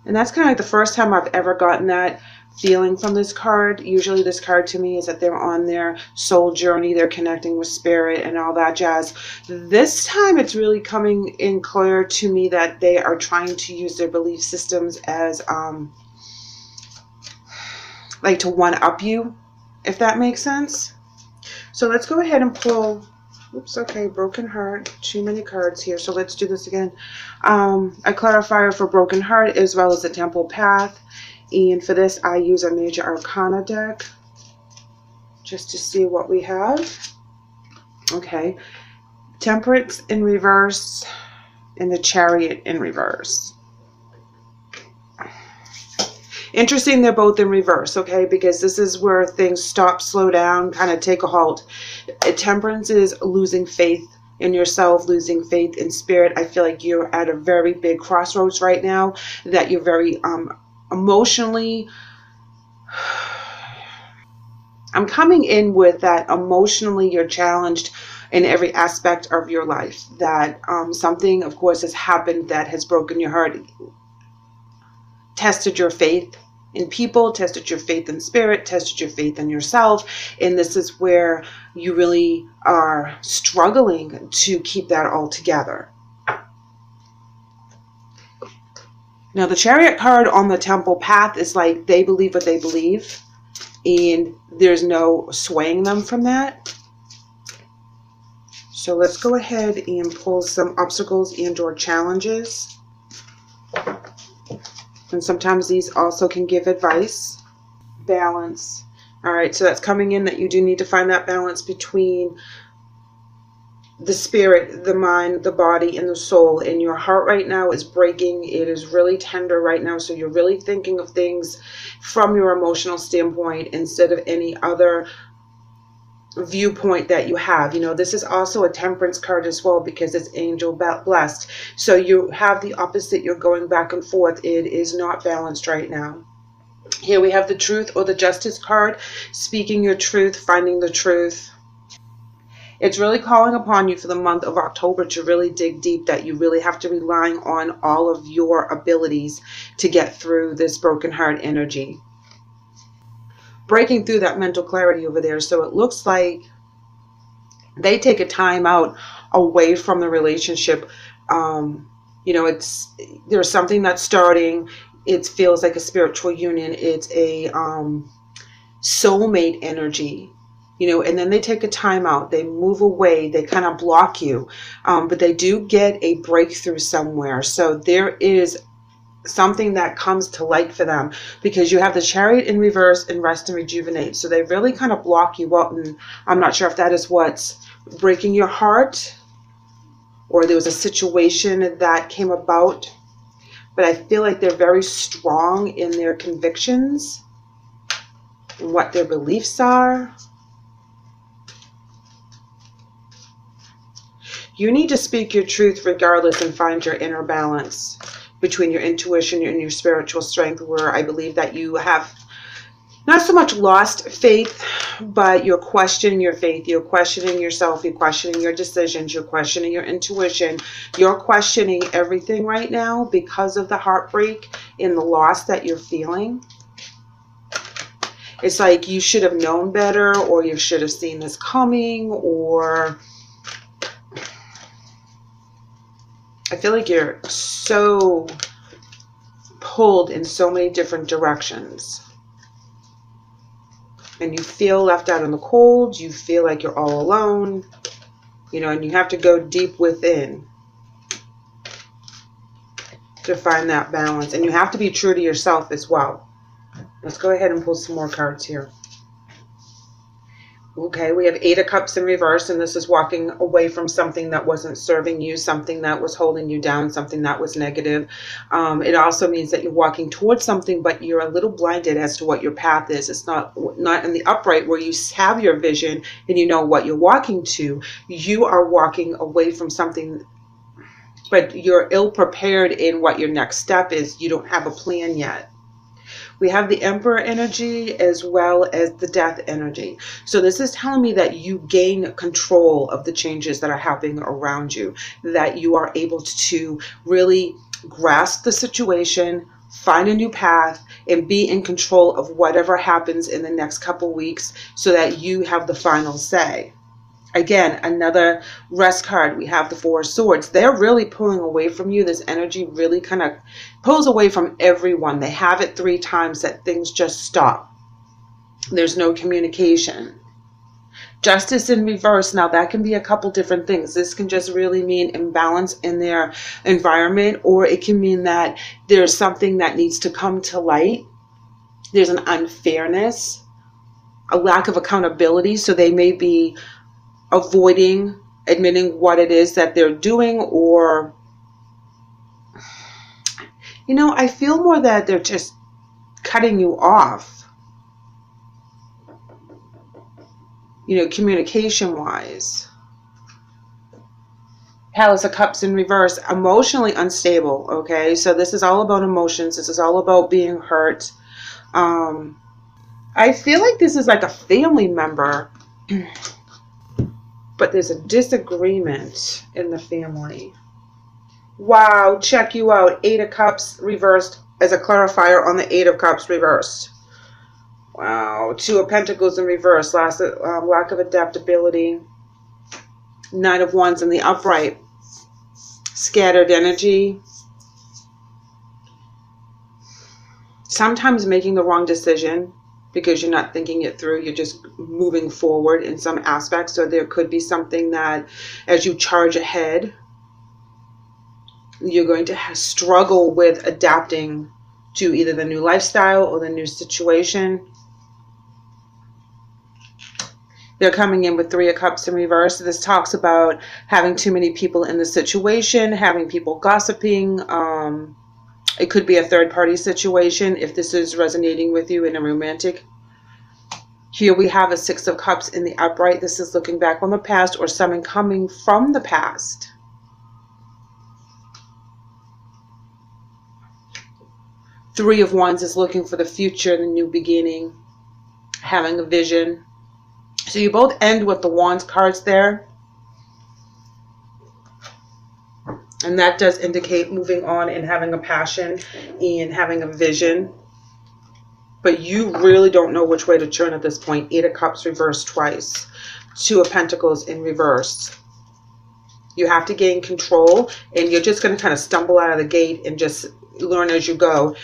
And that's kind of like the first time I've ever gotten that feeling from this card. Usually this card to me is that they're on their soul journey, they're connecting with spirit and all that jazz. This time it's really coming in clear to me that they are trying to use their belief systems as like to one up you, if that makes sense. So let's go ahead and pull, oops, okay, broken heart, too many cards here, so let's do this again. A clarifier for broken heart as well as the temple path. And for this, I use a major arcana deck just to see what we have. Okay. Temperance in reverse and the Chariot in reverse. Interesting, they're both in reverse, okay, because this is where things stop, slow down, kind of take a halt. Temperance is losing faith in yourself, losing faith in spirit. I feel like you're at a very big crossroads right now, that you're very emotionally, I'm coming in with that emotionally you're challenged in every aspect of your life, that something of course has happened that has broken your heart, tested your faith in people, tested your faith in spirit, tested your faith in yourself, and this is where you really are struggling to keep that all together. Now, the Chariot card on the temple path is like they believe what they believe, and there's no swaying them from that. So let's go ahead and pull some obstacles and or challenges. And sometimes these also can give advice. Balance. All right, so that's coming in that you do need to find that balance between the spirit, the mind, the body, and the soul. And your heart right now is breaking. It is really tender right now. So you're really thinking of things from your emotional standpoint instead of any other viewpoint that you have. You know, this is also a temperance card as well because it's angel blessed. So you have the opposite. You're going back and forth. It is not balanced right now. Here we have the truth or the justice card, speaking your truth, finding the truth. It's really calling upon you for the month of October to really dig deep, that you really have to rely on all of your abilities to get through this broken heart energy. Breaking through that mental clarity over there. So it looks like they take a time out away from the relationship. You know, there's something that's starting. It feels like a spiritual union. It's a soulmate energy. You know, and then they take a time out, they move away, they kind of block you, but they do get a breakthrough somewhere. So there is something that comes to light for them, because you have the Chariot in reverse and rest and rejuvenate. So they really kind of block you out, and I'm not sure if that is what's breaking your heart, or there was a situation that came about, but I feel like they're very strong in their convictions and what their beliefs are. You need to speak your truth regardless and find your inner balance between your intuition and your spiritual strength, where I believe that you have not so much lost faith, but you're questioning your faith. You're questioning yourself. You're questioning your decisions. You're questioning your intuition. You're questioning everything right now because of the heartbreak and the loss that you're feeling. It's like you should have known better, or you should have seen this coming, or I feel like you're so pulled in so many different directions. And you feel left out in the cold. You feel like you're all alone. You know, and you have to go deep within to find that balance. And you have to be true to yourself as well. Let's go ahead and pull some more cards here. Okay, we have Eight of Cups in reverse, and this is walking away from something that wasn't serving you, something that was holding you down, something that was negative. It also means that you're walking towards something, but you're a little blinded as to what your path is. It's not in the upright where you have your vision and you know what you're walking to. You are walking away from something, but you're ill prepared in what your next step is. You don't have a plan yet. We have the Emperor energy as well as the Death energy. So this is telling me that you gain control of the changes that are happening around you, that you are able to really grasp the situation, find a new path, and be in control of whatever happens in the next couple weeks so that you have the final say. Again, another rest card. We have the Four of Swords. They're really pulling away from you. This energy really kind of pulls away from everyone. They have it 3 times that things just stop. There's no communication. Justice in reverse. Now that can be a couple different things. This can just really mean imbalance in their environment, or it can mean that there's something that needs to come to light. There's an unfairness, a lack of accountability. So they may be avoiding admitting what it is that they're doing, or, you know, I feel more that they're just cutting you off, you know, communication wise. Palace of Cups in reverse, emotionally unstable. Okay, so this is all about emotions. This is all about being hurt. I feel like this is like a family member but there's a disagreement in the family. Wow, check you out. 8 of Cups reversed as a clarifier on the 8 of Cups reversed. Wow, 2 of Pentacles in reverse. Lack of adaptability. 9 of Wands in the upright. Scattered energy. Sometimes making the wrong decision because you're not thinking it through. You're just moving forward in some aspects. So there could be something that as you charge ahead, you're going to struggle with adapting to either the new lifestyle or the new situation. They're coming in with 3 of Cups in reverse. This talks about having too many people in the situation, having people gossiping. It could be a third-party situation if this is resonating with you in a romantic. Here we have a 6 of Cups in the upright. This is looking back on the past or something coming from the past. Three of Wands is looking for the future, the new beginning, having a vision. So you both end with the Wands cards there. And that does indicate moving on and having a passion and having a vision. But you really don't know which way to turn at this point. 8 of Cups reversed twice. 2 of Pentacles in reverse. You have to gain control, and you're just going to kind of stumble out of the gate and just learn as you go.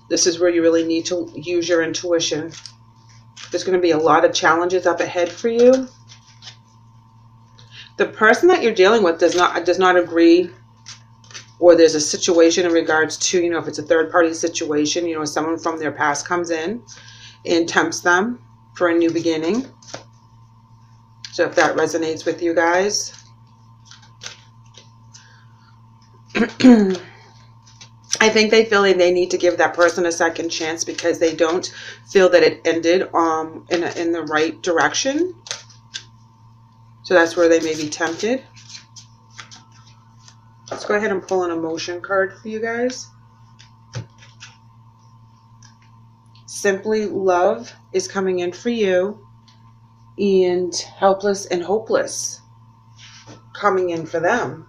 This is where you really need to use your intuition. There's going to be a lot of challenges up ahead for you. The person that you're dealing with does not agree, or there's a situation in regards to, you know, if it's a third-party situation, you know, someone from their past comes in and tempts them for a new beginning. So if that resonates with you guys. I think they feel like they need to give that person a second chance because they don't feel that it ended in the right direction. So that's where they may be tempted. Let's go ahead and pull an emotion card for you guys. Simply love is coming in for you, and helpless and hopeless coming in for them.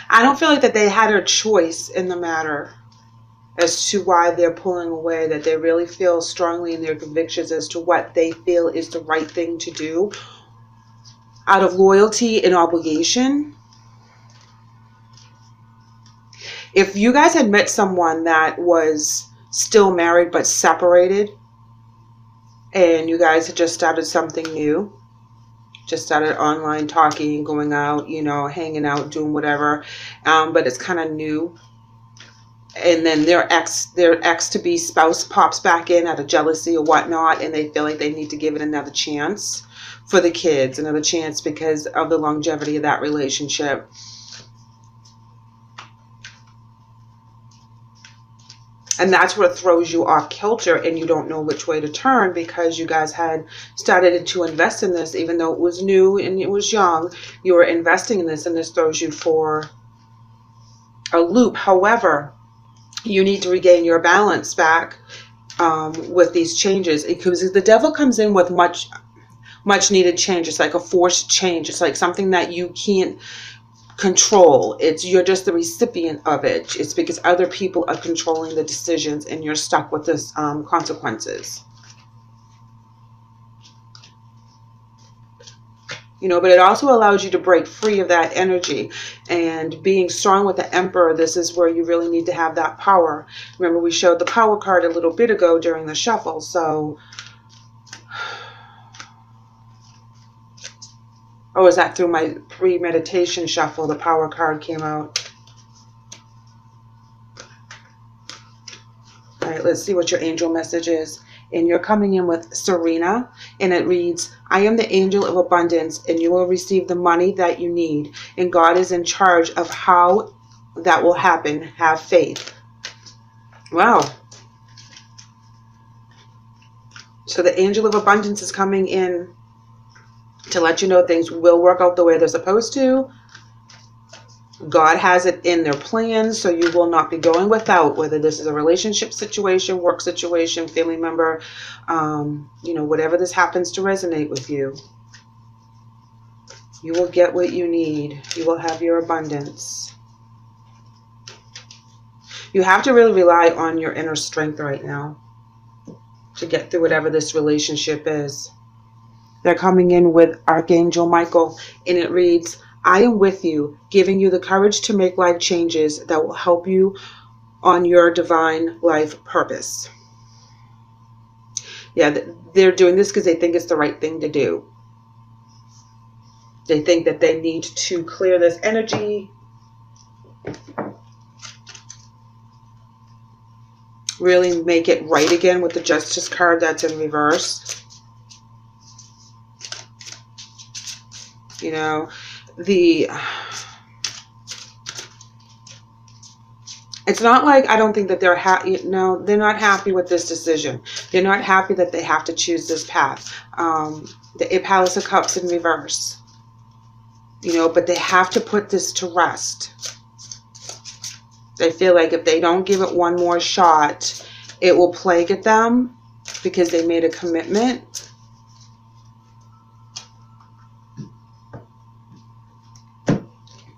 I don't feel like that they had a choice in the matter as to why they're pulling away, that they really feel strongly in their convictions as to what they feel is the right thing to do out of loyalty and obligation. If you guys had met someone that was still married but separated, and you guys had just started something new, just started online talking, going out, you know, hanging out, doing whatever, but it's kind of new, and then their ex-to-be spouse pops back in out of jealousy or whatnot, and they feel like they need to give it another chance for the kids, another chance because of the longevity of that relationship. And that's what throws you off kilter, and you don't know which way to turn because you guys had started to invest in this, even though it was new and it was young. You were investing in this, and this throws you for a loop. However, you need to regain your balance back with these changes, because the devil comes in with much needed change. It's like a forced change. It's like something that you can't control. You're just the recipient of it. It's because other people are controlling the decisions and you're stuck with this consequences. You know, but it also allows you to break free of that energy. And being strong with the Emperor, this is where you really need to have that power. Remember, we showed the power card a little bit ago during the shuffle. So, oh, is that through my pre-meditation shuffle? The power card came out. All right, let's see what your angel message is. And you're coming in with Serena, and it reads, I am the angel of abundance, and you will receive the money that you need, and God is in charge of how that will happen. Have faith. Wow. So the angel of abundance is coming in to let you know things will work out the way they're supposed to. God has it in their plans, so you will not be going without, whether this is a relationship situation, work situation, family member, you know, whatever this happens to resonate with you. You will get what you need. You will have your abundance. You have to really rely on your inner strength right now to get through whatever this relationship is. They're coming in with Archangel Michael, and it reads, I am with you, giving you the courage to make life changes that will help you on your divine life purpose. Yeah, they're doing this because they think it's the right thing to do. They think that they need to clear this energy, really make it right again with the Justice card that's in reverse. You know, it's not like I don't think that they're happy. No, they're not happy with this decision. They're not happy that they have to choose this path. The Palace of Cups in reverse. You know, but they have to put this to rest. They feel like if they don't give it one more shot, it will plague at them because they made a commitment.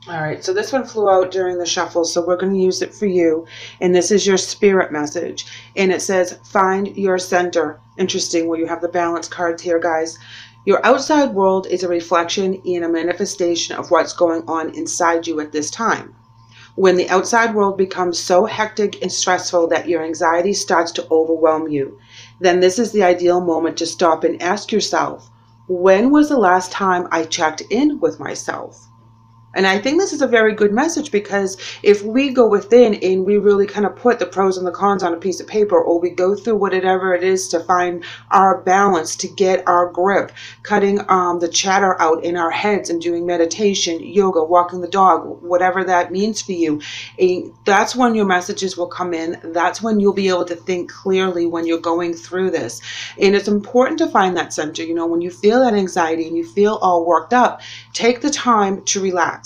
All right, so this one flew out during the shuffle, so we're going to use it for you. And this is your spirit message. And it says, find your center. Interesting, where you have the balance cards here, guys. Your outside world is a reflection and a manifestation of what's going on inside you at this time. When the outside world becomes so hectic and stressful that your anxiety starts to overwhelm you, then this is the ideal moment to stop and ask yourself, when was the last time I checked in with myself? And I think this is a very good message, because if we go within and we really kind of put the pros and the cons on a piece of paper, or we go through whatever it is to find our balance, to get our grip, cutting the chatter out in our heads and doing meditation, yoga, walking the dog, whatever that means for you, and that's when your messages will come in. That's when you'll be able to think clearly when you're going through this. And it's important to find that center. You know, when you feel that anxiety and you feel all worked up, take the time to relax.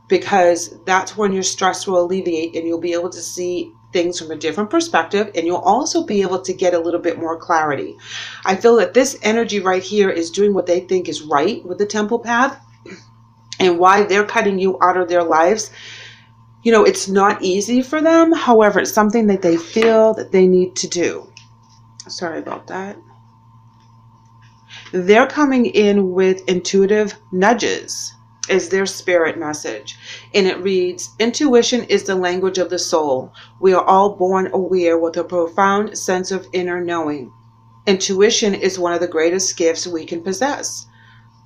Because that's when your stress will alleviate and you'll be able to see things from a different perspective, and you'll also be able to get a little bit more clarity. I feel that this energy right here is doing what they think is right with the temple path, and why they're cutting you out of their lives. You know, it's not easy for them. However, it's something that they feel that they need to do. Sorry about that. They're coming in with intuitive nudges is their spirit message. And it reads, intuition is the language of the soul. We are all born aware with a profound sense of inner knowing. Intuition is one of the greatest gifts we can possess.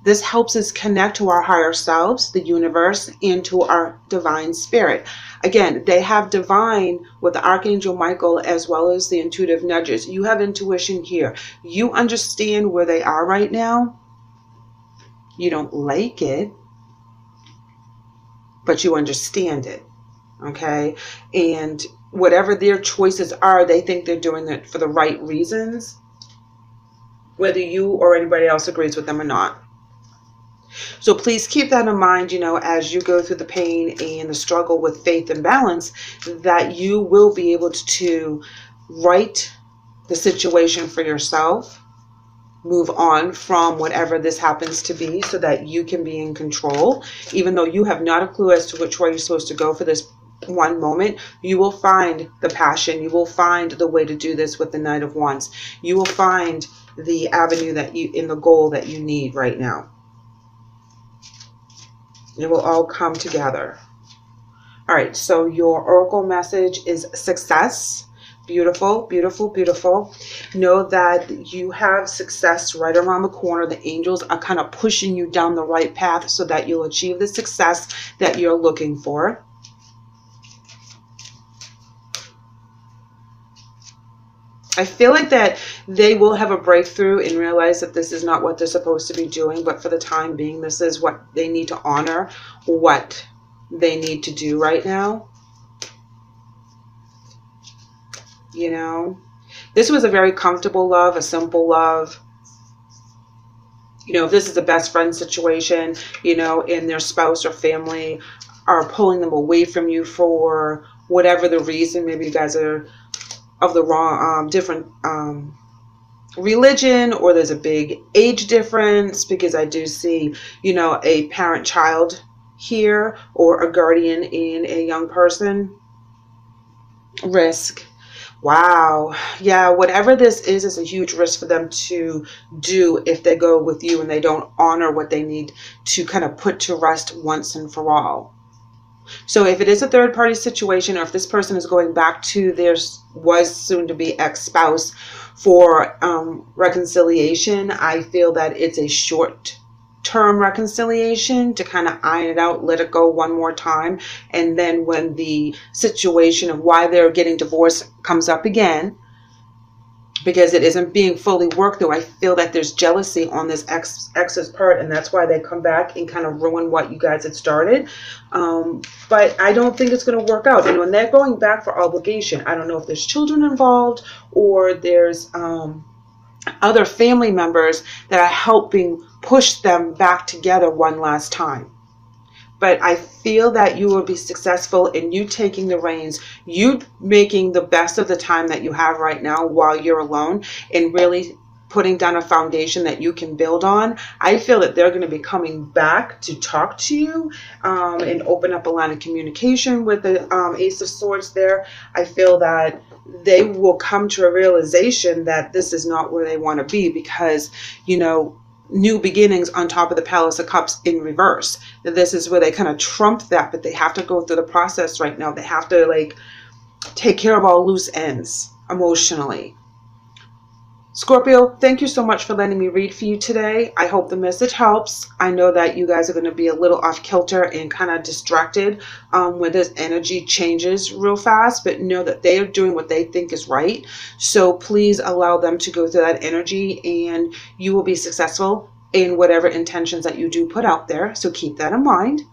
This helps us connect to our higher selves, the universe, and to our divine spirit. Again, they have divine with the Archangel Michael as well as the intuitive nudges. You have intuition here. You understand where they are right now. You don't like it, but you understand it, okay? And whatever their choices are, they think they're doing it for the right reasons, whether you or anybody else agrees with them or not. So please keep that in mind, you know, as you go through the pain and the struggle with faith and balance, that you will be able to right the situation for yourself, move on from whatever this happens to be so that you can be in control. Even though you have not a clue as to which way you're supposed to go for this one moment, you will find the passion. You will find the way to do this with the Knight of Wands. You will find the avenue that you, in the goal that you need right now. It will all come together. All right, so your oracle message is success. Beautiful, beautiful, beautiful. Know that you have success right around the corner. The angels are kind of pushing you down the right path so that you'll achieve the success that you're looking for. I feel like that they will have a breakthrough and realize that this is not what they're supposed to be doing, but for the time being, this is what they need to honor, what they need to do right now. You know, this was a very comfortable love, a simple love. You know, if this is a best friend situation, you know, and their spouse or family are pulling them away from you for whatever the reason, maybe you guys are of the wrong, different religion, or there's a big age difference, because I do see, you know, a parent-child here, or a guardian in a young person. Risk. Wow. Yeah, whatever this is a huge risk for them to do if they go with you and they don't honor what they need to kind of put to rest once and for all. So if it is a third party situation, or if this person is going back to their was soon to be ex-spouse for reconciliation, I feel that it's a short term reconciliation to kind of iron it out, let it go one more time. And then when the situation of why they're getting divorced comes up again, because it isn't being fully worked through, I feel that there's jealousy on this ex's part, and that's why they come back and kind of ruin what you guys had started. But I don't think it's going to work out. And when they're going back for obligation, I don't know if there's children involved, or there's other family members that are helping push them back together one last time. But I feel that you will be successful in you taking the reins, you making the best of the time that you have right now while you're alone, and really putting down a foundation that you can build on. I feel that they're going to be coming back to talk to you and open up a line of communication with the Ace of Swords there. I feel that they will come to a realization that this is not where they want to be, because, you know, new beginnings on top of the Palace of Cups in reverse. This is where they kind of trump that, but they have to go through the process right now. They have to, like, take care of all loose ends emotionally. Scorpio, thank you so much for letting me read for you today. I hope the message helps. I know that you guys are going to be a little off kilter and kind of distracted when this energy changes real fast, but know that they are doing what they think is right. So please allow them to go through that energy, and you will be successful in whatever intentions that you do put out there. So keep that in mind.